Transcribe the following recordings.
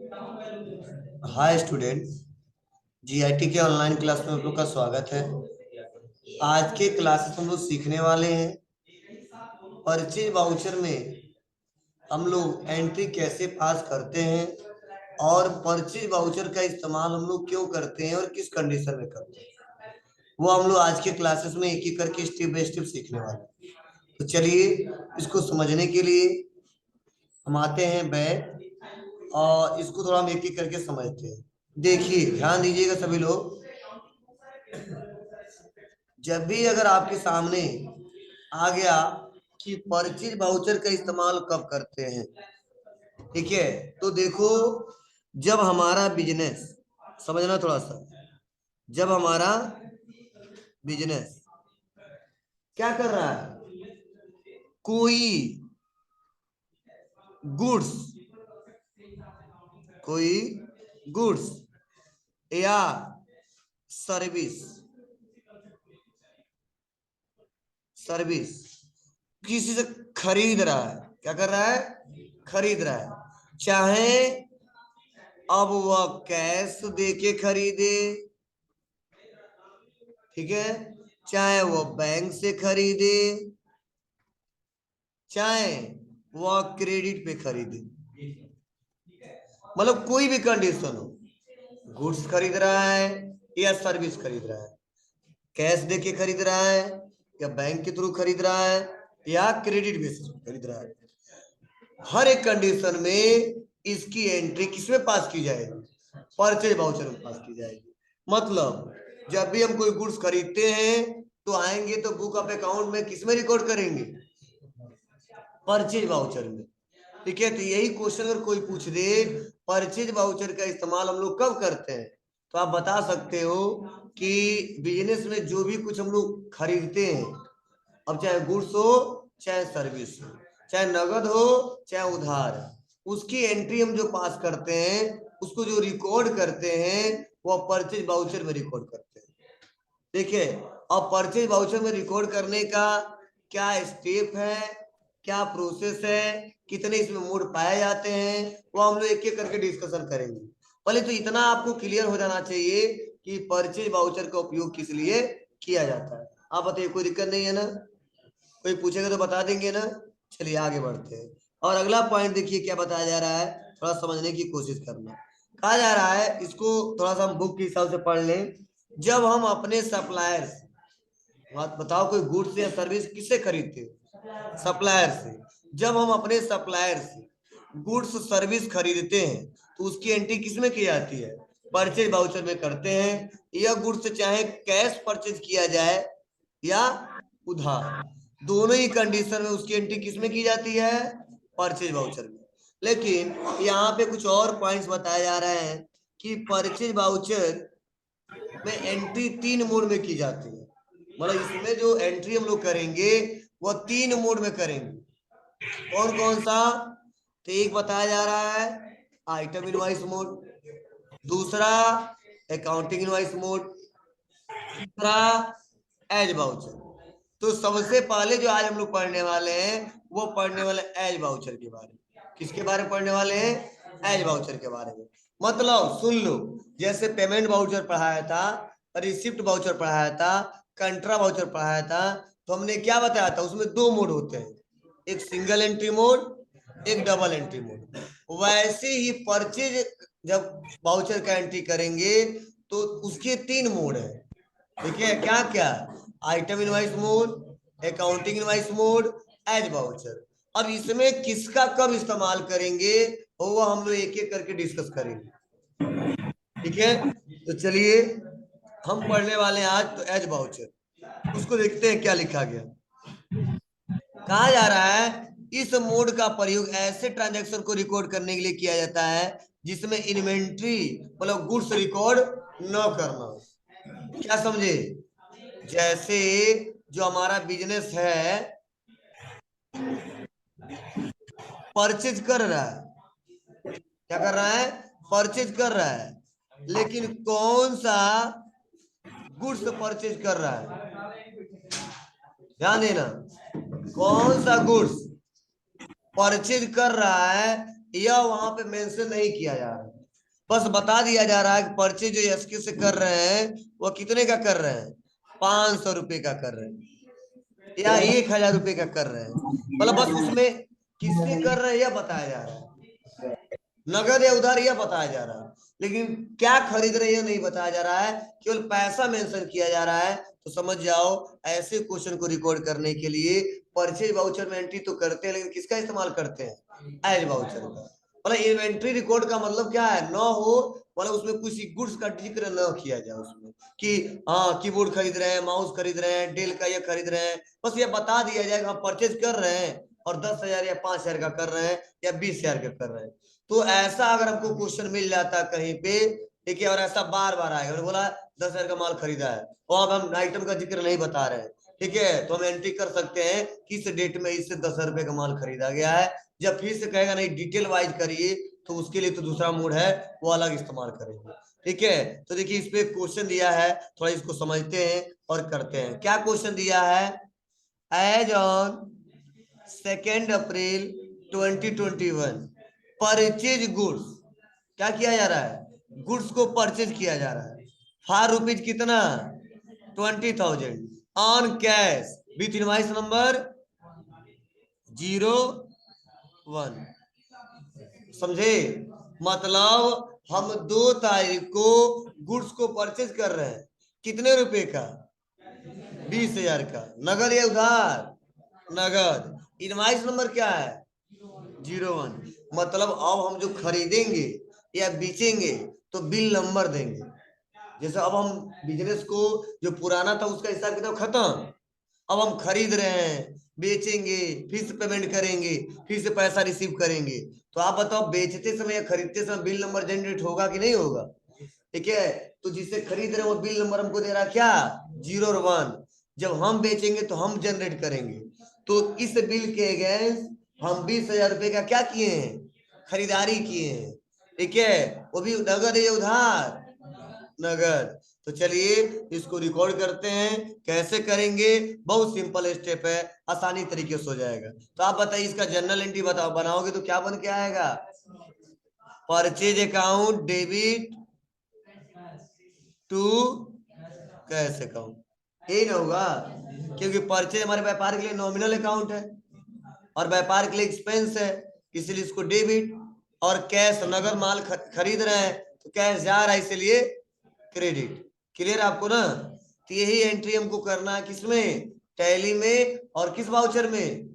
Hi student, GIT के online class में आप लोग का स्वागत है। आज के क्लासेस हम लोग सीखने वाले हैं परचेज वाउचर में हम लोग एंट्री कैसे पास करते हैं और परचेज वाउचर का इस्तेमाल हम लोग क्यों करते हैं और किस कंडीशन में करते हैं, वो हम लोग आज के क्लासेस में एक एक करके स्टेप बाय स्टेप सीखने वाले हैं। तो चलिए, इसको समझने के लिए हम आते हैं बैक और इसको थोड़ा हम एक एक करके समझते हैं। देखिए, ध्यान दीजिएगा सभी लोग। जब भी अगर आपके सामने आ गया कि परचेज वाउचर का इस्तेमाल कब करते हैं, ठीक है, तो देखो, जब हमारा बिजनेस, समझना थोड़ा सा, जब हमारा बिजनेस क्या कर रहा है, कोई गुड्स कोई गुड्स या सर्विस सर्विस किसी से खरीद रहा है, क्या कर रहा है, खरीद रहा है। चाहे अब वह कैश देके खरीदे, ठीक है, चाहे वो बैंक से खरीदे, चाहे वह क्रेडिट पे खरीदे, मतलब कोई भी कंडीशन हो, गुड्स खरीद रहा है या सर्विस खरीद रहा है, कैश देके खरीद रहा है या बैंक के थ्रू खरीद रहा है या क्रेडिट बेसिस पे खरीद रहा है, हर एक कंडीशन में इसकी एंट्री किसमें पास की जाएगी, परचेज वाउचर में पास की जाएगी। मतलब जब भी हम कोई गुड्स खरीदते हैं तो आएंगे तो बुक ऑफ अकाउंट में किसमें रिकॉर्ड करेंगे, परचेज वाउचर में। ठीक है, तो यही क्वेश्चन अगर कोई पूछ दे परचेज वाउचर का इस्तेमाल हम लोग कब करते हैं, तो आप बता सकते हो कि बिजनेस में जो भी कुछ हम लोग खरीदते हैं, अब चाहे गुड्स हो चाहे सर्विस हो, चाहे नगद हो चाहे उधार, उसकी एंट्री हम जो पास करते हैं, उसको जो रिकॉर्ड करते हैं, वो परचेज वाउचर में रिकॉर्ड करते हैं। देखिए, अब परचेज वाउचर में रिकॉर्ड करने का क्या स्टेप है, क्या प्रोसेस है, कितने इसमें मोड पाए जाते हैं, वो हम लोग एक एक करके डिस्कशन करेंगे। पहले तो इतना आपको क्लियर हो जाना चाहिए कि परचेज वाउचर का उपयोग किस लिए किया जाता है। आप बताइए, कोई दिक्कत नहीं है ना? कोई पूछेगा तो बता देंगे ना? चलिए आगे बढ़ते हैं। और अगला पॉइंट देखिए क्या बताया जा रहा है, थोड़ा समझने की कोशिश करना। कहा जा रहा है, इसको थोड़ा सा हम बुक के हिसाब से पढ़ लें। जब हम अपने सप्लायर्स, बात बताओ, कोई गुड्स या सर्विस किससे खरीदते हो, सप्लायर से। जब हम अपने सप्लायर से गुड्स सर्विस खरीदते हैं तो उसकी एंट्री किसमें की जाती है, परचेज वाउचर में करते हैं। यह गुड्स चाहे कैश परचेज किया जाए या उधार, दोनों ही कंडीशन में उसकी एंट्री किसमें की जाती है, परचेज वाउचर में। लेकिन यहाँ पे कुछ और पॉइंट्स बताए जा रहे हैं कि परचेज वाउचर में एंट्री 3 मोड में की जाती है। मतलब इसमें जो एंट्री हम लोग करेंगे वो 3 मोड में करेंगे। कौन कौन सा? तो एक बताया जा रहा है आइटम इनवाइस मोड, दूसरा अकाउंटिंग इनवाइस मोड, तीसरा एज वाउचर। तो सबसे पहले जो आज हम लोग पढ़ने वाले हैं वो पढ़ने वाले एज वाउचर के बारे में। किसके बारे में पढ़ने वाले हैं? एज वाउचर के बारे में। मतलब सुन लो, जैसे पेमेंट वाउचर पढ़ाया था, रिसिप्ट वाउचर पढ़ाया था, कंट्रा वाउचर पढ़ाया था, तो हमने क्या बताया था, उसमें 2 मोड होते हैं, एक सिंगल एंट्री मोड, एक डबल एंट्री मोड। वैसे ही परचेज जब वाउचर का एंट्री करेंगे तो उसके 3 मोड है। देखिए क्या क्या, item invoice mode, accounting invoice mode, as voucher. अब इसमें किसका कब इस्तेमाल करेंगे वो हम लोग एक एक करके डिस्कस करेंगे। ठीक है, तो चलिए हम पढ़ने वाले हैं आज तो एज वाउचर। उसको देखते हैं क्या लिखा गया। कहा जा रहा है इस मोड का प्रयोग ऐसे ट्रांजैक्शन को रिकॉर्ड करने के लिए किया जाता है जिसमें इन्वेंट्री मतलब गुड्स रिकॉर्ड न करना हो। क्या समझे? जैसे जो हमारा बिजनेस है परचेज कर रहा है, क्या कर रहा है, परचेज कर रहा है, लेकिन कौन सा गुड्स परचेज कर रहा है, ध्यान देना, कौन सा गुड्स परचेज कर रहा है यह वहां पे मेंशन नहीं किया जा रहा है, बस बता दिया जा रहा है कि परचेज जो एसक्यू से कर रहे हैं वो कितने का कर रहे हैं, 500 रुपए का कर रहे हैं या 1000 रुपए का कर रहे हैं, मतलब बस उसमें किससे कर रहे हैं यह बताया जा रहा है, नगद या उधार यह बताया जा रहा है, लेकिन क्या खरीद रहे हैं यह नहीं बताया जा रहा है, केवल पैसा मेंशन किया जा रहा है। तो समझ जाओ ऐसे क्वेश्चन को रिकॉर्ड करने के लिए परचेज वाउचर में एंट्री तो करते हैं, लेकिन किसका इस्तेमाल करते हैं, एज वाउचर का। मतलब इन्वेंट्री रिकॉर्ड का मतलब क्या है, न हो मतलब उसमें किसी गुड्स का जिक्र न किया जाए उसमें कि हाँ कीबोर्ड खरीद रहे हैं, माउस खरीद रहे हैं, डेल का ये खरीद रहे हैं, बस ये बता दिया जाए हम परचेज कर रहे हैं और 10,000 या 5,000 का कर रहे हैं या 20,000 का कर रहे हैं। तो ऐसा अगर हमको क्वेश्चन मिल जाता कहीं पे, ठीक है, और ऐसा बार बार आएगा, मैंने बोला 10,000 का माल खरीदा है और अब हम आइटम का जिक्र नहीं बता रहे हैं, ठीक है, तो हम एंट्री कर सकते हैं किस डेट में इससे 10,000 रुपए का माल खरीदा गया है। जब फिर से कहेगा नहीं डिटेल वाइज करिए, तो उसके लिए तो दूसरा मोड है, वो अलग इस्तेमाल करेंगे, ठीक है। तो देखिए इस पे क्वेश्चन दिया है, थोड़ा इसको समझते हैं और करते हैं। क्या क्वेश्चन दिया है, as on 2 April 2021 purchase goods, क्या किया जा रहा है, गुड्स को परचेज किया जा रहा है फॉर रुपीज कितना, 20,000 on cash with invoice number 01, समझे, मतलब हम 2 तारीख को गुड्स को परचेज कर रहे हैं, कितने रुपए का, 20,000 का, नगद या उधार, नगद, इनवॉइस नंबर क्या है, 01, मतलब अब हम जो खरीदेंगे या बेचेंगे तो बिल नंबर देंगे। जैसे अब हम बिजनेस को जो पुराना था उसका हिसाब किताब खत्म, अब हम खरीद रहे हैं, बेचेंगे, फिर से पेमेंट करेंगे, फिर से पैसा रिसीव करेंगे। तो आप बताओ बेचते समय या खरीदते समय बिल नंबर जनरेट होगा कि नहीं होगा, ठीक है। तो जिससे खरीद रहे हैं वो बिल नंबर हमको दे रहा है क्या, 0 और 1, जब हम बेचेंगे तो हम जनरेट करेंगे। तो इस बिल के अगेंस्ट हम 20,000 रुपए का क्या किए हैं, खरीदारी किए हैं, ठीक है, वो भी नगद है या उधार, नगद। तो चलिए इसको रिकॉर्ड करते हैं, कैसे करेंगे, बहुत सिंपल स्टेप है, आसानी तरीके से हो जाएगा। तो आप बताइए इसका जनरल एंट्री बताओ, बनाओगे तो क्या बन के आएगा, purchase account debit to cash account, यही ना होगा, क्योंकि परचेज हमारे व्यापार के लिए नॉमिनल अकाउंट है और व्यापार के लिए एक्सपेंस है, इसलिए इसको डेबिट, और कैश नगद माल खरीद रहे हैं तो कैश जा रहा है इसलिए क्रेडिट। क्लियर आपको ना, तो यही एंट्री हमको करना है किसमें, टैली में, और किस वाउचर में,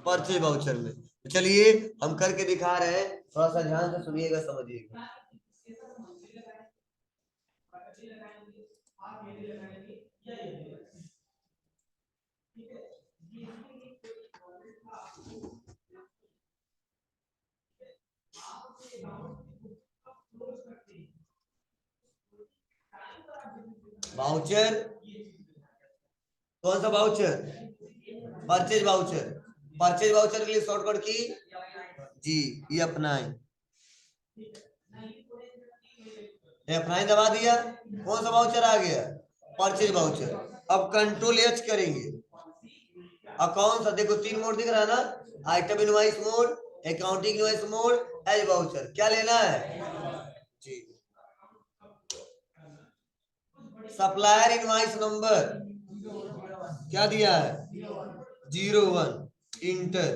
परचेज वाउचर में। तो चलिए हम करके दिखा रहे हैं, थोड़ा सा ध्यान से सुनिएगा समझिएगा। वाउचर, कौन सा voucher, purchase voucher, purchase voucher के लिए शॉर्टकट की जी, ये अपनाएं, F9 दबा दिया, कौन सा वाउचर आ गया, परचेज वाउचर। अब कंट्रोल एच करेंगे, अब कौन सा, देखो 3 मोड दिख रहा है ना, item invoice mode, accounting invoice mode, as voucher, क्या लेना है जी, सप्लायर इनवॉइस नंबर क्या दिया है, 01, इंटर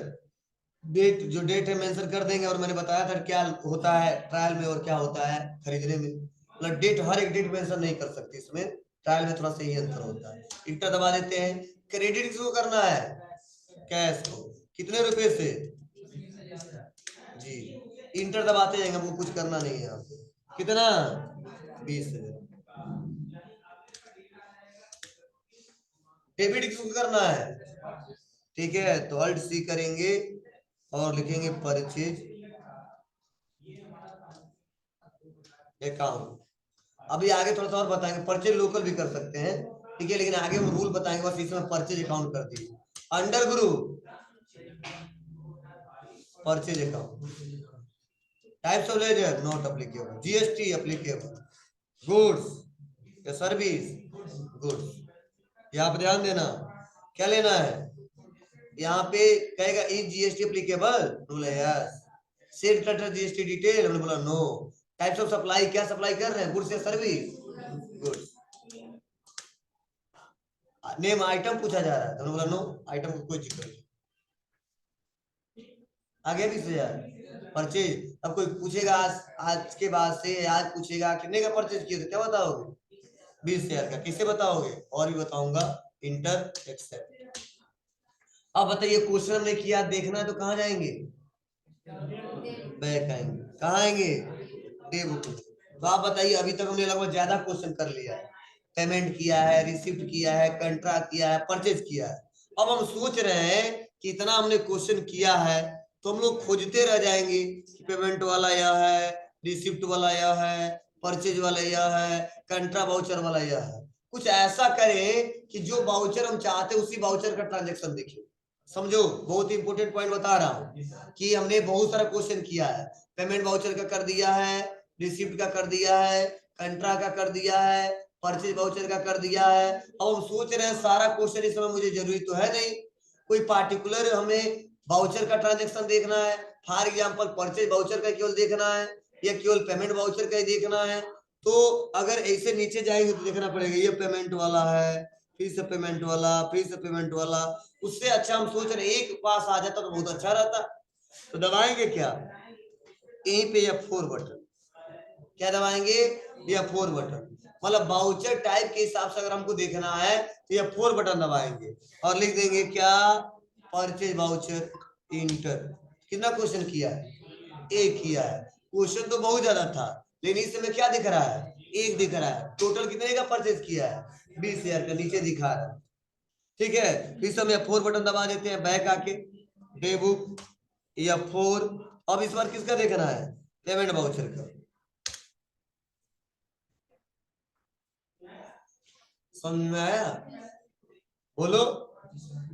डेट, जो डेट है मेंशन कर देंगे, और मैंने बताया था क्या होता है ट्रायल में और क्या होता है खरीदने में, मतलब डेट हर एक डेट मेंशन नहीं कर सकते इसमें, ट्रायल में थोड़ा सा ही अंतर होता है। इंटर दबा देते हैं, क्रेडिट किसको करना है, कैश को, कितने रुपए से जी, इंटर दबाते जाएंगे, हमको कुछ करना नहीं है यहाँ पे, कितना 20,000। डेबिट किसको करना है, ठीक है, तो अल्ट सी करेंगे और लिखेंगे परचेज अकाउंट। अभी आगे थोड़ा सा और बताएंगे, परचेज लोकल भी कर सकते हैं, ठीक है, लेकिन आगे हम रूल बताएंगे, बस इसमें परचेज अकाउंट कर दीजिए, under group purchase account, types of ledger not applicable, GST applicable, goods या सर्विस, गुड्स, यहाँ पे ध्यान देना, क्या लेना है, यहाँ पे कहेगा इज जीएसटी एप्लीकेबल, रूल है yes, set alter GST detail, हमने बोला नो। टाइप्स ऑफ सप्लाई, क्या सप्लाई कर रहे हैं, गुड्स या सर्विस, गुड्स। नेम आइटम पूछा जा रहा है तो हमने बोला नो, आइटम को कोई जिक्र नहीं। आगे 20,000 परचेज। अब कोई पूछेगा आज के बाद से, आज पूछेगा कितने का परचेज किया तो क्या बताओगे, 20,000 का। किससे बताओगे, और भी बताऊंगा, इंटर एक्सेप्ट। अब बताइए क्वेश्चन हमने किया, देखना है तो कहाँ जाएंगे, बैक आएंगे, कहाँ आएंगे, डे बुक। तो आप बताइए अभी तक हमने लगभग ज्यादा क्वेश्चन कर लिया है, पेमेंट किया है, रिसिप्ट किया है, कंट्रैक्ट किया है, परचेज किया है। अब हम सोच रहे हैं कि इतना हमने क्वेश्चन किया है तो हम लोग खोजते रह जाएंगे कि पेमेंट वाला यह है, रिसिप्ट वाला यह है, परचेज वाला यह है, कंट्रा वाउचर वाला यह है। कुछ ऐसा करें कि जो वाउचर हम चाहते हैं उसी वाउचर का ट्रांजेक्शन देखिए। समझो, बहुत इंपॉर्टेंट पॉइंट बता रहा हूँ कि हमने बहुत सारा क्वेश्चन किया है, पेमेंट वाउचर का कर दिया है, रिसिप्ट का कर दिया है, कंट्रा का कर दिया है, परचेज वाउचर का कर दिया है। अब हम सोच रहे हैं सारा क्वेश्चन इस समय मुझे जरूरी तो है नहीं, कोई पार्टिकुलर हमें वाउचर का ट्रांजेक्शन देखना है। फॉर एग्जांपल परचेज वाउचर का केवल देखना है या केवल पेमेंट वाउचर का ही देखना है। तो अगर ऐसे नीचे जाएंगे तो देखना पड़ेगा ये पेमेंट वाला है, फिर से पेमेंट वाला, फिर से पेमेंट वाला। उससे अच्छा हम सोच रहे एक पास आ जाता तो बहुत अच्छा रहता। तो दबाएंगे क्या, यहीं पे F4 बटन, क्या दबाएंगे, F4 बटन। मतलब वाउचर टाइप के हिसाब से अगर हमको देखना है तो F4 बटन दबाएंगे और लिख देंगे क्या, परचेज वाउचर इंटर। कितना क्वेश्चन किया है, एक किया है। क्वेश्चन तो बहुत ज्यादा था लेकिन इस समय क्या दिख रहा है, एक दिख रहा है। टोटल कितने का परचेज किया है, 20,000 का, नीचे दिखा रहा है। ठीक है, फिर से हम F4 बटन दबा देते हैं, बैक आके डे बुक F4। अब इस बार किसका देखना है, पेमेंट वाउचर का। समझ में आया, बोलो।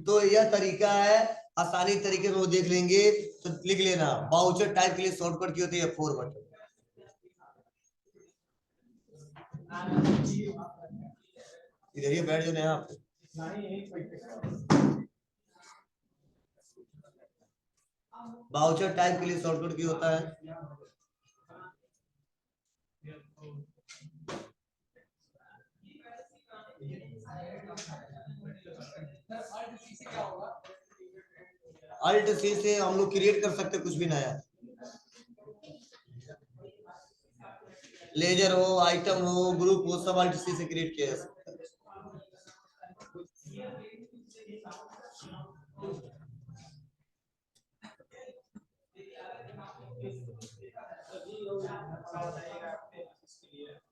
तो यह तरीका है, आसानी तरीके से वो देख लेंगे। तो लिख लेना, वाउचर टाइप के लिए शॉर्टकट की होती है F4 बटन। इधर ही बैठ जाओ यहाँ पे। वाउचर टाइप के लिए शॉर्टकट की होता है, अल्ट सी से हम लोग क्रिएट कर सकते कुछ भी नया, लेजर हो, आइटम हो, ग्रुप हो, सब अल्ट सी से क्रिएट किया जा सकता है।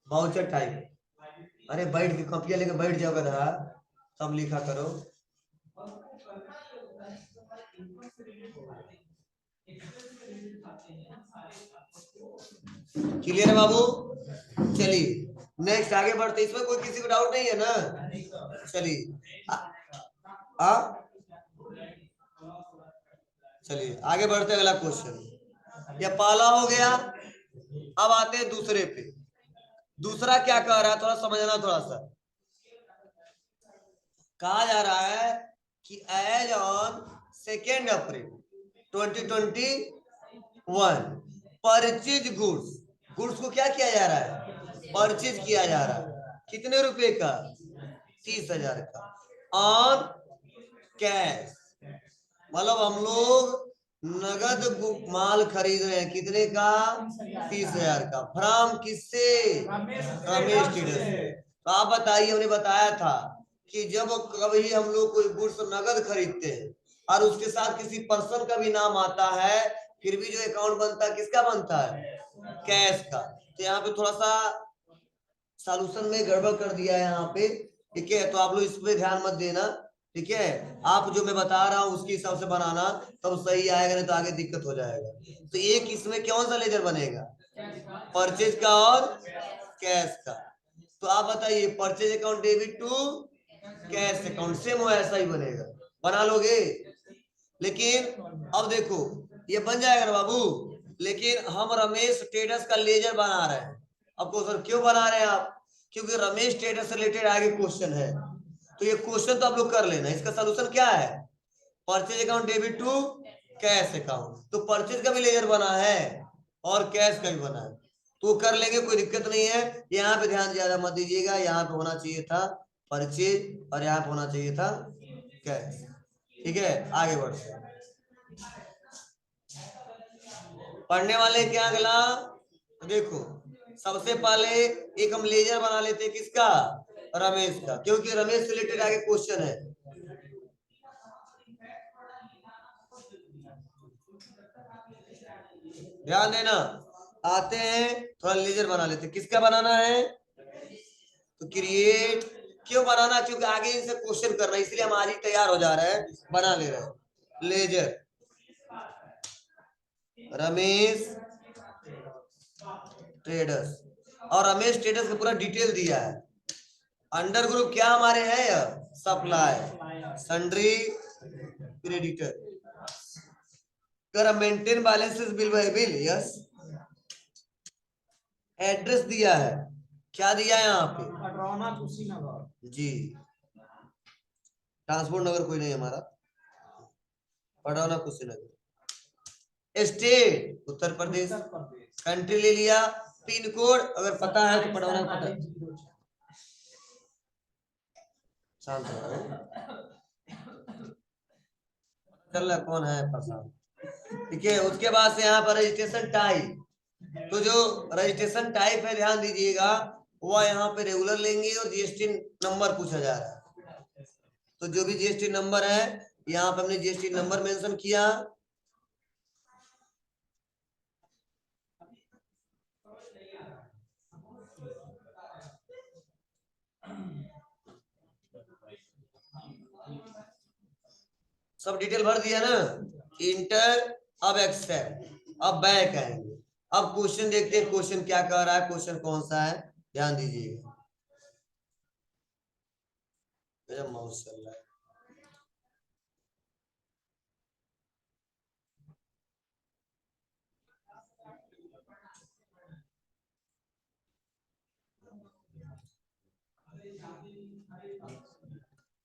वाउचर टाइप, अरे बैठ के कॉपियां लेके बैठ जाओ गधा, तब लिखा करो। क्लियर है बाबू, चलिए नेक्स्ट आगे बढ़ते। इसमें कोई किसी को डाउट नहीं है ना, चलिए चलिए आगे बढ़ते अगला क्वेश्चन। ये पहला हो गया, अब आते हैं दूसरे पे। दूसरा क्या कह रहा है, थोड़ा समझना, थोड़ा सा कहा जा रहा है कि as on 2 April 2021 purchase goods, goods को क्या किया जा रहा है, परचेज किया जा रहा है। कितने रुपए का, 30,000 का, ऑन कैश। मतलब हम लोग नगद माल खरीद रहे हैं, कितने का, 30,000 का। फ्रॉम किससे, रमेश ट्रेडर्स से। तो आप बताइए, हमने बताया था कि जब कभी हम लोग कोई गुड्स नगद खरीदते हैं और उसके साथ किसी पर्सन का भी नाम आता है, फिर भी जो अकाउंट बनता है किसका बनता है, कैश का। तो यहाँ पे थोड़ा सा सॉल्यूशन में गड़बड़ कर दिया है यहाँ पे, ठीक है। तो आप लोग इस पे ध्यान मत देना, ठीक है। आप जो मैं बता रहा हूँ उसके हिसाब से बनाना, तब सही आएगा, नहीं तो आगे दिक्कत हो जाएगा। तो एक इसमें कौन सा लेजर बनेगा, परचेज का और कैश का। तो आप बताइए, purchase account debit to cash account, same हो ऐसा ही बनेगा, बना लोगे। लेकिन अब देखो ये बन जाएगा ना बाबू, लेकिन हम रमेश ट्रेडर्स का लेजर बना रहे हैं। अब क्वेश्चन क्यों बना रहे हैं आप, क्योंकि रमेश ट्रेडर्स से रिलेटेड आगे क्वेश्चन है। तो ये क्वेश्चन तो आप लोग कर लेना, इसका सोल्यूशन क्या है, purchase account debit to cash account. तो परचेज का भी लेजर बना है और कैश का भी बना है, तो कर लेंगे, कोई दिक्कत नहीं है। यहाँ पे ध्यान ज्यादा मत दीजिएगा, यहाँ पे होना चाहिए था परचेज और यहाँ पे होना चाहिए था कैश। ठीक है, आगे बढ़ते हैं। पढ़ने वाले क्या अगला देखो, सबसे पहले एक हम लेजर बना लेते हैं, किसका, रमेश का, क्योंकि रमेश से रिलेटेड आगे क्वेश्चन है। ध्यान देना, आते हैं थोड़ा लेजर बना लेते हैं। किसका बनाना है, तो क्रिएट, क्यों बनाना, क्योंकि आगे इनसे क्वेश्चन करना है, इसलिए हम आज ही तैयार हो जा रहे हैं, बना ले रहे हैं। लेजर रमेश ट्रेडर्स, और रमेश ट्रेडर्स का पूरा डिटेल दिया है। अंडर ग्रुप क्या हमारे है, supply, sundry, creditor, maintain balances, bill bye bill, yes. Address दिया है, क्या दिया है यहाँ पे, पडरौना कुशीनगर जी, ट्रांसपोर्ट नगर कोई नहीं हमारा, पडरौना कुशीनगर। स्टेट उत्तर प्रदेश, कंट्री ले लिया, पिन कोड अगर पता है तो पडरौना पता, शांत चल रहा कौन है परेशान। ठीक है, उसके बाद से यहाँ पर रजिस्ट्रेशन टाइप, तो जो रजिस्ट्रेशन टाइप है ध्यान दीजिएगा, वह यहाँ पे रेगुलर लेंगे और जीएसटी नंबर पूछा जा रहा है, तो जो भी जीएसटी नंबर है यहाँ पे हमने जीएसटी नंबर मेंशन किया। सब डिटेल भर दिया ना, इंटर, अब एक्सेप्ट, अब बैक आएंगे। अब क्वेश्चन देखते हैं, क्वेश्चन क्या कह रहा है, क्वेश्चन कौन सा है, ध्यान दीजिएगा। माउस चल रहा है,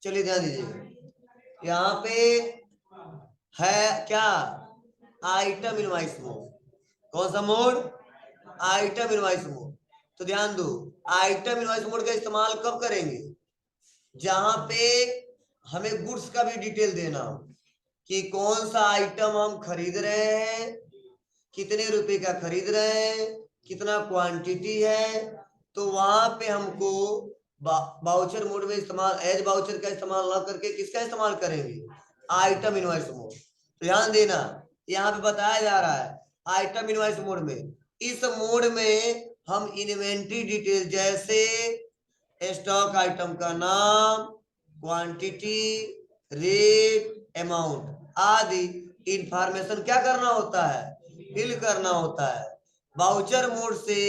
चलिए ध्यान दीजिएगा। यहाँ पे है क्या, आइटम इनवॉइस मोड, कौन सा मोड, आइटम इनवॉइस मोड। तो ध्यान दो, आइटम इनवॉइस मोड का इस्तेमाल कब करेंगे, जहां पे हमें गुड्स का भी डिटेल देना हो कि कौन सा आइटम हम खरीद रहे हैं, कितने रुपए का खरीद रहे हैं, कितना क्वांटिटी है, तो वहां पे हमको बाउचर मोड में इस्तेमाल, एज बाउचर का इस्तेमाल ना करके किसका इस्तेमाल करेंगे, आइटम इनवॉइस मोड। तो ध्यान देना, यहाँ पे बताया जा रहा है आइटम इनवॉइस मोड में, इस मोड में हम इन्वेंट्री डिटेल जैसे स्टॉक आइटम का नाम, क्वांटिटी, रेट, अमाउंट आदि इंफॉर्मेशन क्या करना होता है, फिल करना होता है। वाउचर मोड से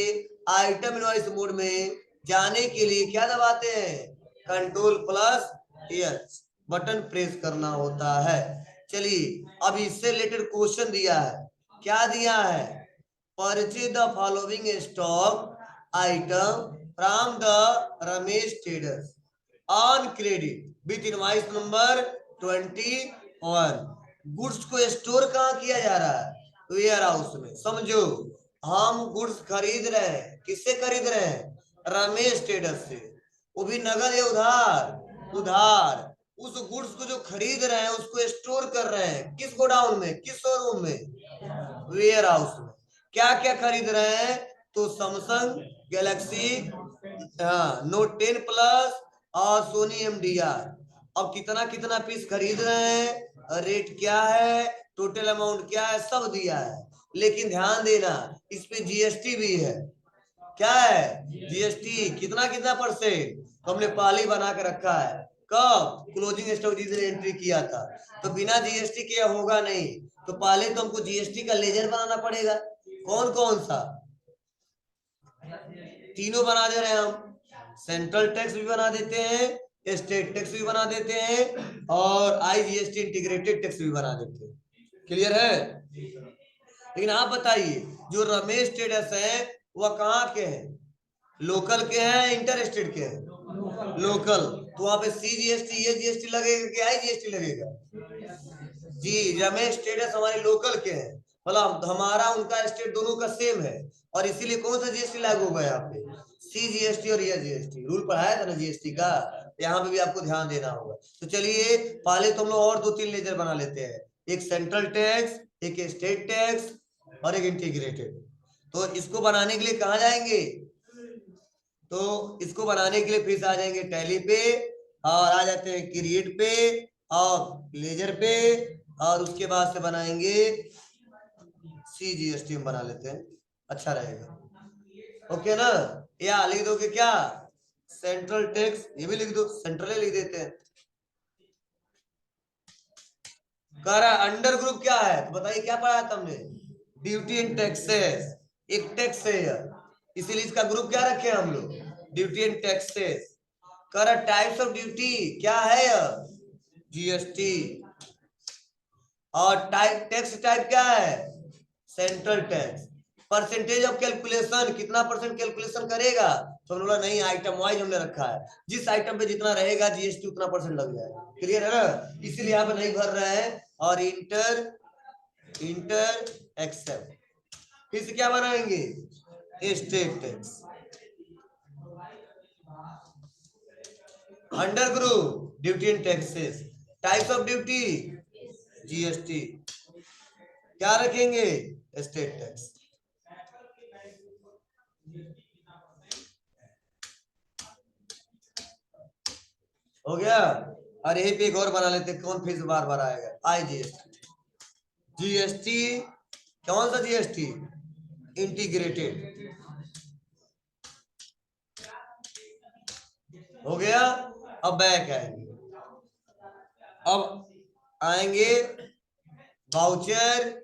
आइटम इनवॉइस मोड में जाने के लिए क्या दबाते हैं, control plus H button press करना होता है। चलिए अब इससे रिलेटेड क्वेश्चन दिया है, क्या दिया है, purchase the following stock item from the Ramesh traders on credit with invoice number 21। Goods को स्टोर कहाँ किया जा रहा है, वेयर हाउस में। समझो, हम गुड्स खरीद रहे हैं, किससे खरीद रहे हैं, रमेश ट्रेडर्स से, वो भी नगद या उधार, उधार। उस गुड्स को जो खरीद रहे हैं उसको स्टोर कर रहे हैं किस गोडाउन में, किस शोरूम में, वेयर हाउस में। क्या क्या खरीद रहे हैं, तो सैमसंग गैलेक्सी नोट 10 प्लस और सोनी MDR। अब कितना कितना पीस खरीद रहे हैं, रेट क्या है, टोटल अमाउंट क्या है, सब दिया है। लेकिन ध्यान देना, इस पे जीएसटी भी है, क्या है, जीएसटी कितना कितना %, तो हमने पहले ही बना के रखा है, कब, क्लोजिंग स्टॉक जिस दिन एंट्री किया था। तो बिना जीएसटी के होगा नहीं, तो पहले तो हमको जीएसटी का लेजर बनाना पड़ेगा। कौन कौन सा, तीनों बना दे रहे हैं हम, सेंट्रल टैक्स भी बना देते हैं, स्टेट टैक्स भी बना देते हैं, और IGST इंटीग्रेटेड टैक्स भी बना देते हैं। क्लियर है। लेकिन आप बताइए, जो रमेश ट्रेडर्स है वह कहाँ के हैं, लोकल के हैं, इंटर स्टेट के हैं, लोकल। तो वहां पे CGST ये GST लगेगा कि IGST लगेगा, जी, रमेश ट्रेडर्स हमारे लोकल के हैं, मतलब हमारा उनका स्टेट दोनों का सेम है, और इसीलिए कौन सा जीएसटी लागू होगा यहाँ पे, सी जीएसटी और ये जीएसटी। रूल पढ़ाया था ना जीएसटी का, यहाँ पे भी आपको ध्यान देना होगा। तो चलिए पहले तो हम लोग और 2-3 लेजर बना लेते हैं, एक सेंट्रल टैक्स, एक स्टेट टैक्स और एक इंटीग्रेटेड। तो इसको बनाने के लिए कहाँ जाएंगे, तो इसको बनाने के लिए फिर से आ जाएंगे टैली पे, और आ जाते हैं क्रिएट पे और लेजर पे, और उसके बाद से बनाएंगे CGST बना लेते हैं, अच्छा रहेगा। ओके ना, या लिख दोगे क्या, सेंट्रल टैक्स, ये भी लिख दो, सेंट्रल लिख देते हैं। कह रहा अंडर ग्रुप क्या है, तो बताइए क्या पढ़ा था हमने, ड्यूटी एंड टैक्सेस, एक टैक्स है यह, इसीलिए इसका ग्रुप क्या रखे हम लोग, ड्यूटी एंड टैक्सेस। कह रहा टाइप्स ऑफ ड्यूटी क्या है यह, जीएसटी, और टाइप टैक्स टाइप क्या है, central tax. Percentage of calculation, कितना परसेंट कैलकुलेशन करेगा, तो हमने बोला नहीं आइटम वाइज हमने रखा है, जिस आइटम पे जितना रहेगा जीएसटी उतना परसेंट लग जाएगा। क्लियर है ना, इसीलिए यहाँ पे नहीं भर रहे हैं। और इंटर एक्सेप्ट, फिर से क्या बनाएंगे, state tax. Under group duty and taxes, types of duty GST, क्या रखेंगे, स्टेट टैक्स। हो गया। और यही पे एक और बना लेते, कौन फिर से बार बार आएगा, IGST, जीएसटी, कौन सा जीएसटी, इंटीग्रेटेड। हो गया। अब बैक आएंगे, अब आएंगे वाउचर।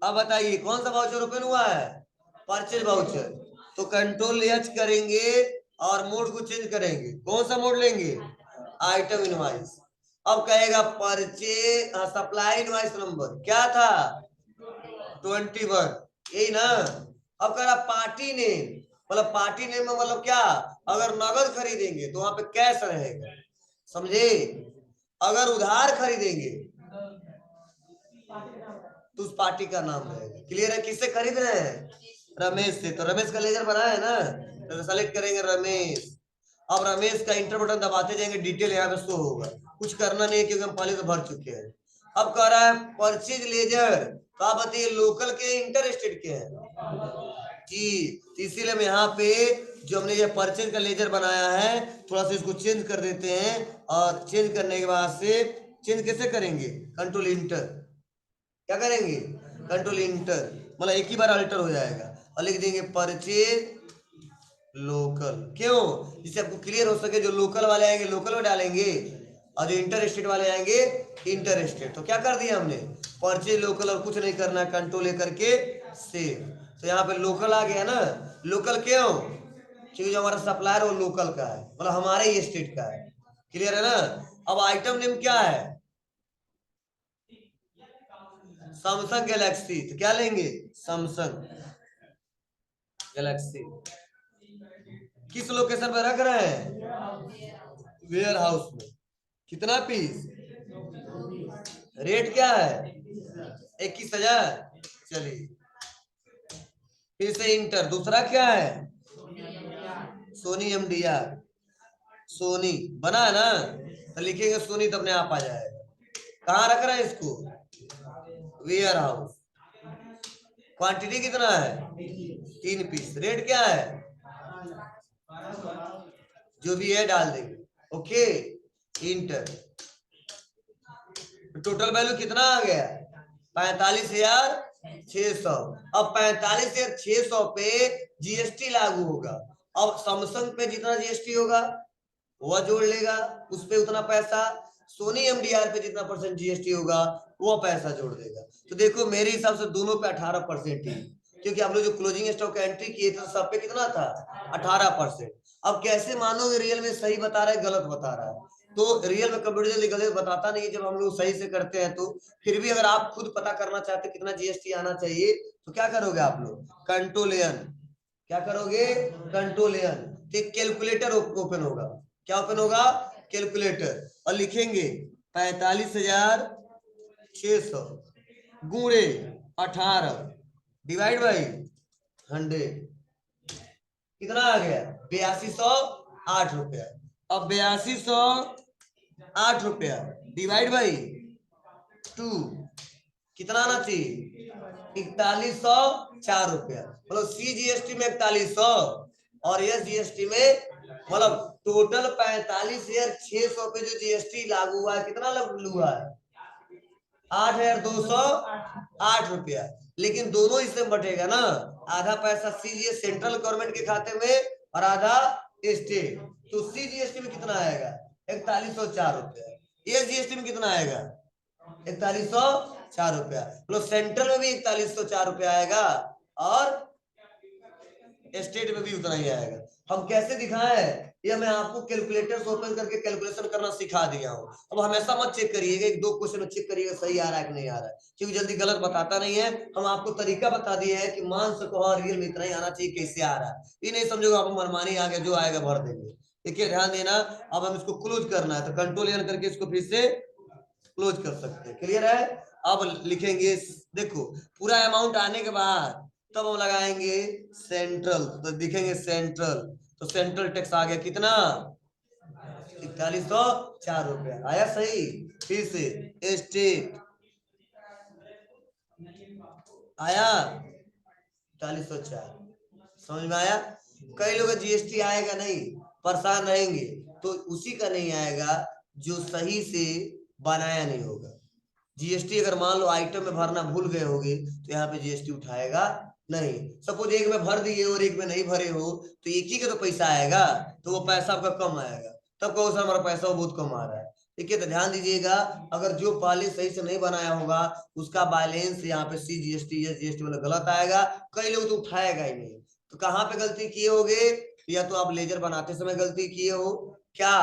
अब बताइए कौन सा वाउचर ओपन हुआ है, परचेज वाउचर। तो कंट्रोल एच करेंगे और मोड को चेंज करेंगे, कौन सा मोड लेंगे, आइटम इनवाइस। अब कहेगा परचेज सप्लाई इनवाइस नंबर क्या था, 21, यही ना। अब कह रहा पार्टी नेम, मतलब पार्टी नेम में मतलब क्या, अगर नगद खरीदेंगे तो वहां पे कैश रहेगा, समझे, अगर उधार खरीदेंगे तो उस पार्टी का नाम रहेगा। क्लियर है, किससे खरीद रहे हैं, रमेश से, तो रमेश का लेजर बना है ना, तो सेलेक्ट करेंगे रमेश। अब रमेश का इंटर बटन दबाते जाएंगे, डिटेल यहाँ पे शो होगा, कुछ करना नहीं है क्योंकि हम पहले तो भर चुके हैं। अब कह रहा है परचेज लेजर, तो आप बताइए लोकल के इंटर स्टेट के हैं जी, इसीलिए हम यहाँ पे जो हमने ये परचेज का लेजर बनाया है, थोड़ा सा इसको चेंज कर देते हैं, और चेंज करने के बाद से चेंज कैसे करेंगे, कंट्रोल इंटर, क्या करेंगे, कंट्रोल इंटर, मतलब एक ही बार अल्टर हो जाएगा, और लिख देंगे परचेज लोकल। क्यों, जिससे आपको क्लियर हो सके, जो लोकल वाले आएंगे लोकल में डालेंगे, और जो इंटर स्टेट वाले आएंगे इंटर स्टेट। तो क्या कर दिया हमने, परचेज लोकल, और कुछ नहीं करना, कंट्रोल लेकर के सेव। तो यहाँ पे लोकल आ गया ना, लोकल क्यों, क्योंकि जो हमारा सप्लायर वो लोकल का है, मतलब हमारे ही स्टेट का है। क्लियर है ना। अब आइटम नेम क्या है, सैमसंग गैलेक्सी, तो क्या लेंगे, सैमसंग गैलेक्सी। किस लोकेशन पे रख रहे हैं, वेयर हाउस में। कितना पीस, रेट क्या है, 21,000। चलिए फिर से इंटर, दूसरा क्या है, सोनी MDR, सोनी बना है ना, तो लिखेंगे सोनी तो अपने आप आ जाएगा। कहाँ रख रहे हैं इसको, वेयर हाउस। क्वांटिटी कितना है, 3 पीस, रेट क्या है, जो भी है डाल देंगे, ओके इंटर। टोटल वैल्यू कितना आ गया, 45,600। अब 45,600 पे जीएसटी लागू होगा। अब सैमसंग पे जितना जीएसटी होगा वह जोड़ लेगा, उस पे उतना पैसा, सोनी MDR पे जितना परसेंट जीएसटी होगा वो पैसा जोड़ देगा। तो देखो मेरे हिसाब से दोनों पे 18% ही, क्योंकि आप लोग जो क्लोजिंग स्टॉक एंट्री किए थे सब पे कितना था, 18%। अब कैसे मानोगे रियल में सही बता रहा है गलत बता रहा है, तो रियल में कंप्यूटर गलत बताता नहीं है जब हम लोग सही से करते हैं। तो फिर भी अगर आप खुद पता करना चाहते कितना जीएसटी आना चाहिए, तो क्या करोगे आप लोग, कंट्रोल एन, क्या करोगे, कंट्रोल एन, तो कैलकुलेटर ओपन होगा, क्या ओपन होगा, कैलकुलेटर, और लिखेंगे 45,600 गुणे 18 डिवाइड बाई 100 कितना आ गया 8208 रुपया। अब 8208 रुपया डिवाइड बाई 2 कितना आना चाहिए 4104 रुपया। मतलब CGST में 4100 और SGST में मतलब टोटल 45,600 पे जो GST लागू हुआ है कितना लागू हुआ है 8,208 रुपया। लेकिन दोनों इससे बटेगा ना, आधा पैसा CGS सेंट्रल गवर्नमेंट के खाते में और आधा स्टेट। तो CGST में कितना आएगा 4104 रुपया। SGST में कितना आएगा 4104 रुपया। मतलब सेंट्रल में भी 4104 रुपया आएगा और स्टेट में भी उतना ही आएगा। हम कैसे दिखाएं ये मैं आपको कैलकुलेटर ओपन करके कैलकुलेशन करना सिखा दिया हूं। अब हमेशा मत चेक करिएगा, एक दो क्वेश्चन चेक करिएगा सही आ रहा है कि नहीं आ रहा है, क्योंकि जल्दी गलत बताता नहीं है। हम आपको तरीका बता दिए हैं कि मान सको हाँ रियल में इतना ही आना चाहिए, कैसे आ रहा है ये नहीं समझोगे आप मनमानी आ गया जो आएगा भर देंगे। देखिए ध्यान देना, अब हम इसको क्लोज करना है तो कंट्रोल एन करके इसको फिर से क्लोज कर सकते हैं। क्लियर है। अब लिखेंगे, देखो पूरा अमाउंट आने के बाद तब हम लगाएंगे सेंट्रल, तो दिखेंगे सेंट्रल, तो सेंट्रल टैक्स आ गया कितना 4104 रुपया आया सही। फिर से स्टेट आया 4104, समझ में आया। कई लोग GST आएगा नहीं परेशान रहेंगे, तो उसी का नहीं आएगा जो सही से बनाया नहीं होगा। GST अगर मान लो आइटम में भरना भूल गए होगे तो यहाँ पे GST उठाएगा नहीं। सपोज एक में भर दिए और एक में नहीं भरे हो तो एक ही का तो पैसा आएगा, तो वो पैसा आपका कम आएगा, तब कहो सर हमारा पैसा वो बहुत कम आ रहा है। ठीक है, तो ध्यान दीजिएगा, अगर जो पहले सही से नहीं बनाया होगा उसका बैलेंस यहाँ पे CGST SGST वाला गलत आएगा। कई लोग तो उठाएगा ही नहीं। तो कहाँ पे गलती किए होगे, या तो आप लेजर बनाते समय गलती किए हो, क्या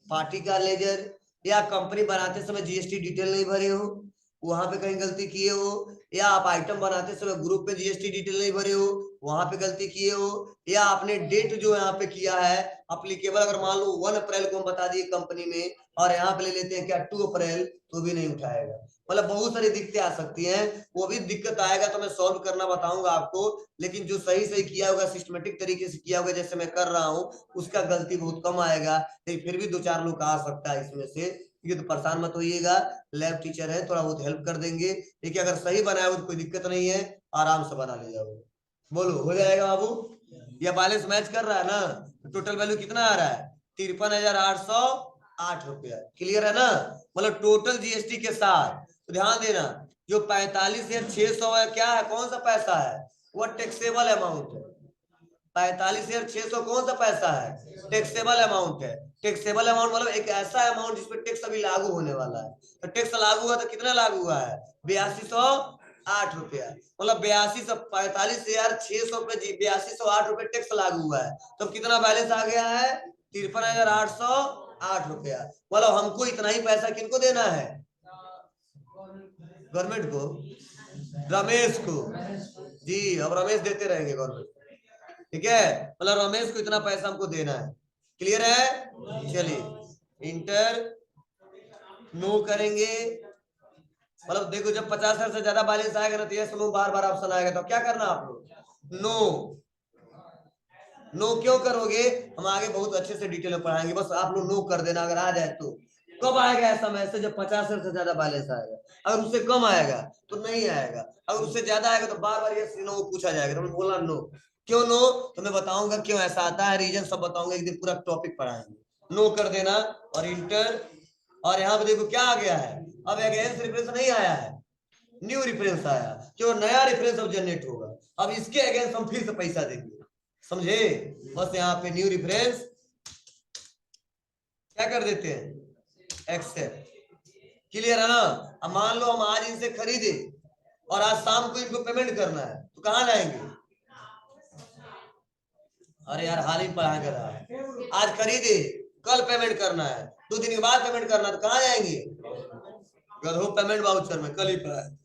पार्टी का लेजर, या कंपनी बनाते समय GST डिटेल नहीं भरे हो वहां पे कहीं गलती किए हो, या आप आइटम बनाते समय ग्रुप में GST डिटेल नहीं भरे हो वहां पे गलती किए हो, या आपने डेट जो यहाँ पे किया है अप्लीकेबल अगर मान लो 1 अप्रैल को हम बता दिए कंपनी में और यहाँ पे ले लेते हैं क्या 2 अप्रैल, तो भी नहीं उठाएगा। मतलब बहुत सारी दिक्कतें आ सकती हैं, वो भी दिक्कत आएगा तो मैं सॉल्व करना बताऊंगा आपको। लेकिन जो सही सही किया होगा सिस्टमेटिक तरीके से किया होगा जैसे मैं कर रहा हूँ उसका गलती बहुत कम आएगा। लेकिन फिर भी 2-4 लोग आ सकता है इसमें से, ये तो परेशान मत होइएगा, लैब टीचर है थोड़ा बहुत हेल्प कर देंगे। देखिए अगर सही बनाया हो तो कोई दिक्कत नहीं है, आराम से बना ले जाओगे। बोलो हो जाएगा बाबू। या बैलेंस मैच कर रहा है ना, टोटल वैल्यू कितना आ रहा है 53,808 रुपया। क्लियर है ना। मतलब टोटल GST के साथ, तो ध्यान देना जो 45,600 है क्या है कौन सा पैसा है, वह टैक्सेबल अमाउंट है। 45,600 कौन सा पैसा है टैक्सेबल अमाउंट है। टैक्सेबल अमाउंट मतलब एक ऐसा अमाउंट जिसपे टैक्स अभी लागू होने वाला है। तो टैक्स लागू हुआ तो कितना लागू हुआ है 8208 रुपया। मतलब 45,600 पे 8208 रुपये टैक्स लागू हुआ है, तो कितना बैलेंस आ गया है 53,808 रुपया। मतलब हमको इतना ही पैसा किनको देना है गवर्नमेंट को, रमेश को जी। अब रमेश देते रहेंगे गवर्नमेंट, ठीक है। मतलब रमेश को इतना पैसा हमको देना है। क्लियर है। चलिए इंटर नो करेंगे। मतलब देखो जब 50,000 से ज्यादा बैलेंस आएगा ना तो यस नो बार बार ऑप्शन आएगा, तो क्या करना आप लोग नो। नो क्यों करोगे, हम आगे बहुत अच्छे से डिटेल में पढ़ाएंगे, बस आप लोग नो कर देना अगर आ जाए तो। कब आएगा ऐसा मैसेज जब 50,000 से ज्यादा बैलेंस आएगा, अगर उससे कम आएगा तो नहीं आएगा, अगर उससे ज्यादा आएगा तो बार बार यस नो पूछा जाएगा, तो बोला नो। क्यों नो, तो मैं बताऊंगा क्यों ऐसा आता है, रीजन सब बताऊंगा, एक दिन पूरा टॉपिक पढ़ाएंगे। नो कर देना और इंटर, और यहाँ पे देखो क्या आ गया है, अब अगेंस्ट रेफरेंस नहीं आया है, न्यू रेफरेंस आया, जो नया रेफरेंस अब जनरेट होगा। अब इसके अगेंस्ट हम फिर से पैसा देंगे, समझे। बस यहाँ पे न्यू रेफरेंस क्या कर देते हैं एक्सेप्ट। क्लियर है ना। अब मान लो हम आज इनसे खरीदे और आज शाम को इनको पेमेंट करना है तो कहाँ जाएंगे, अरे यार हाल ही पढ़ा कर रहा है, आज खरीदे कल पेमेंट करना है 2 दिन के बाद पेमेंट करना है तो कहाँ जाएंगे गधो पेमेंट वाउचर में, कल ही पढ़ा है,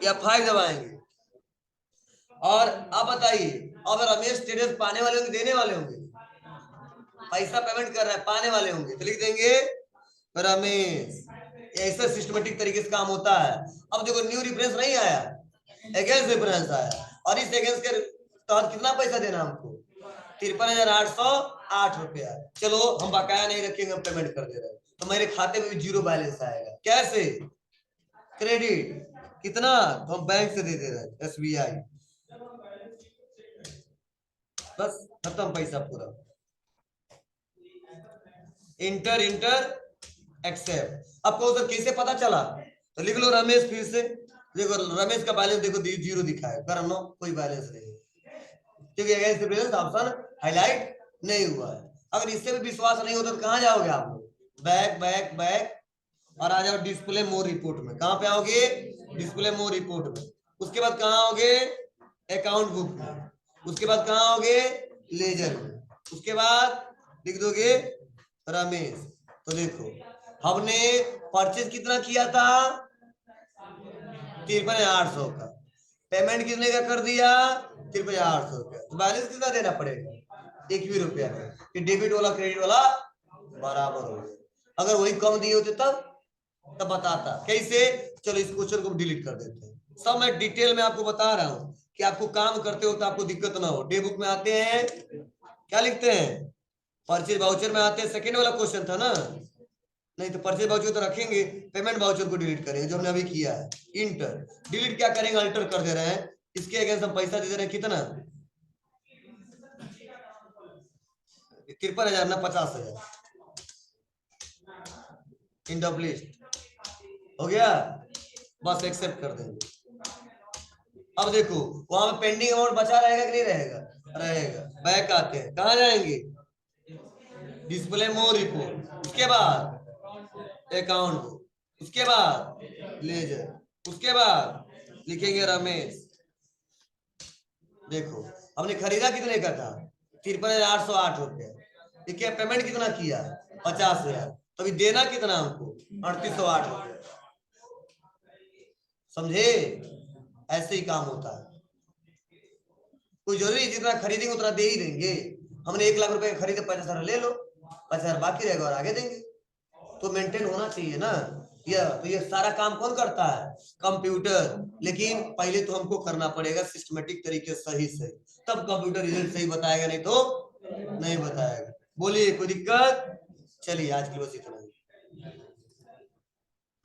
या 5 दबाएंगे। और अब बताइए अब रमेश स्टेटस पाने वाले होंगे देने वाले होंगे, पैसा पेमेंट कर रहा है पाने वाले होंगे, तो लिख देंगे रमेश ऐसा सिस्टमेटिक तरीके से काम होता है। अब देखो न्यू रेफरेंस नहीं आया, अगेंस्ट रेफरेंस आया, और इस अगेंस्ट के तहत कितना पैसा देना हमको? 53,808 रुपया। चलो हम बकाया नहीं रखेंगे, हम पेमेंट कर दे रहे हैं, तो मेरे खाते में भी जीरो बैलेंस आएगा। कैसे? क्रेडिट कितना? तो हम बैंक से दे दे रहे हैं, SBI। बस खत्म पैसा पूरा। Enter accept. आपको उधर कैसे पता चला? तो लिख लो रमेश, फिर से देखो रमेश का बैलेंस देखो जीरो दिखा है, कर नो कोई बैलेंस नहीं, क्योंकि अगेंस्ट बैलेंस ऑप्शन हाईलाइट नहीं हुआ है। अगर इससे भी विश्वास नहीं होता तो कहां जाओगे आप लोग? बैक बैक बैक और आ जाओ डिस्प्ले मोर रिपोर्ट में। कहां पे आओगे? डिस्प्ले मोर रिपोर्ट में। उसके बाद कहां आओगे? अकाउंट बुक में। उसके बाद कहां आओगे? लेजर में। उसके बाद लिख दोगे रमेश। तो देखो हमने परचेज कितना किया था? 53,800 का। पेमेंट कितने का कर दिया? 53,800 का। तो बैलेंस कितना देना पड़ेगा? 1 भी रुपया नहीं, कि डेबिट वाला क्रेडिट वाला बराबर हो गया। अगर वही कम दिए होते तब बताता। कैसे? चलो इस क्वेश्चन को डिलीट कर देते हैं। सब मैं डिटेल में आपको बता रहा हूं कि आपको काम करते हो तो आपको दिक्कत ना हो। डे बुक में आते हैं क्या लिखते हैं? परचेज वाउचर में आते हैं, सेकेंड वाला क्वेश्चन था ना, नहीं तो परचेज वाउचर तो रखेंगे, पेमेंट वाउचर को डिलीट करेंगे जो हमने अभी किया है। इंटर डिलीट क्या करेंगे? अल्टर कर दे रहे हैं। इसके अगेंस्ट हम पैसा दे दे रहे हैं कितना? 53,000 ना 50,000। इन ऑफ लिस्ट हो गया, बस एक्सेप्ट कर देंगे। अब देखो वहां पे पेंडिंग अमाउंट बचा रहेगा कि नहीं रहेगा? रहेगा। बैक आते हैं, कहां जाएंगे? डिस्प्ले मोर रिपोर्ट। उसके बाद अकाउंट बुक, उसके बाद लेजर, उसके बाद लिखेंगे रमेश। देखो हमने खरीदा कितने का था? 53,808 रुपया। ठीक है, पेमेंट कितना किया? 50,000। तो अभी देना कितना हमको? 3,808 रुपया। समझे? ऐसे ही काम होता है। कोई जरूरी जितना खरीदेंगे उतना दे ही देंगे। हमने 1 लाख रुपए खरीदे, 50,000 ले लो, 50,000 बाकी रहेगा और आगे देंगे। तो मेंटेन होना चाहिए ना। तो ये सारा काम कौन करता है? कंप्यूटर। लेकिन पहले तो हमको करना पड़ेगा सिस्टमेटिक तरीके सही से, तब कंप्यूटर रिजल्ट सही बताएगा, नहीं तो नहीं बताएगा। बोलिए कोई दिक्कत? चलिए आज की बस इतना।